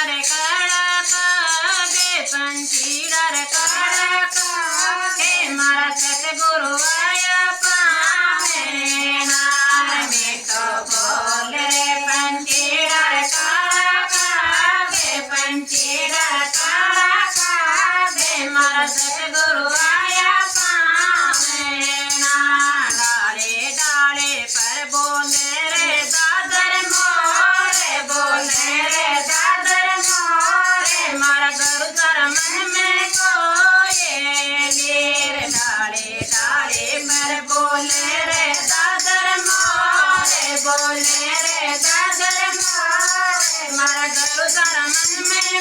रे कड़क गे पंछीड़ा रे कड़क हे मारा सतगुरु आया पावे नार मीठो बोल रे पंछीड़ा रे कड़क गे पंछीड़ा कड़क गे मारा सतगुरु आया पावे डाले डाले पर बोले रे दादर मोरे बोले रे दादर मोरे मारा गुरु तारा मन में कोयलीर डाले डाले पर बोले रे दादर मोरे बोले रे दादर मोरे मारा गुरु तारा मन में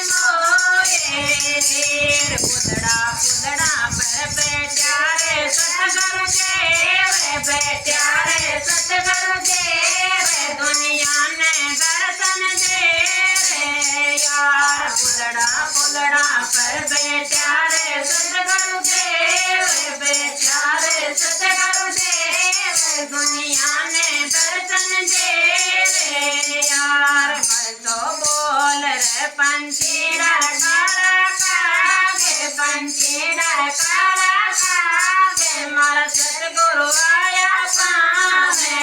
कोयलीर पुतड़ा पुतड़ा पर बैठा रे सतगुरु देव बैठा रे सतगुरु देव दुनिया ने दर्शन दे रे यार पुलड़ा पुलड़ा पर बैठा रे सतगुरु देव बैठा रे सतगुरु देव दुनिया ने दर्शन दे रे यार मैं तो बोल रे पंछीड़ा काला कागे पंछीड़ा काला कागे मारा सतगुरु आया पावे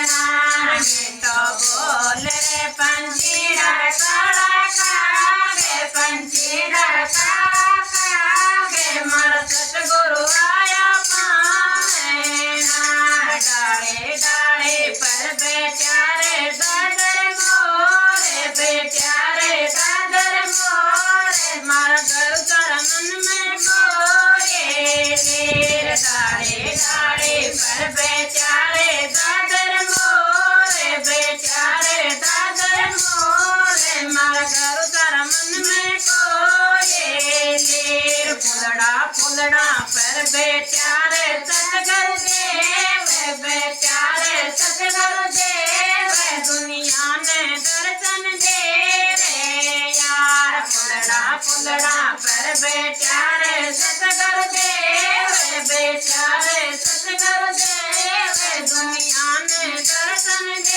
मैं तो बोल रे पंछीड़ा काला कागे पंछीड़ा काला कागे मारा सतगुरु आया पावे डाले डाले पर बैठा रे दादर मोरे बैठा रे दादर मोरे मारा गुरु तारा मन में कोयलीर डाले डाले पर बैठा रे दादर मोरे बैठा रे दादर मोरे मारा गुरु तारा मन में कोयलीर फुलड़ा फुलड़ा पर बैठा रे सतगुरु देव बैठा रे सतगुरु देव दुनिया ने दर्शन दे रे यार फुलड़ा फुलड़ा पर बैठा रे सतगुरु देव बैठा रे सतगुरु देव दुनिया ने दर्शन दे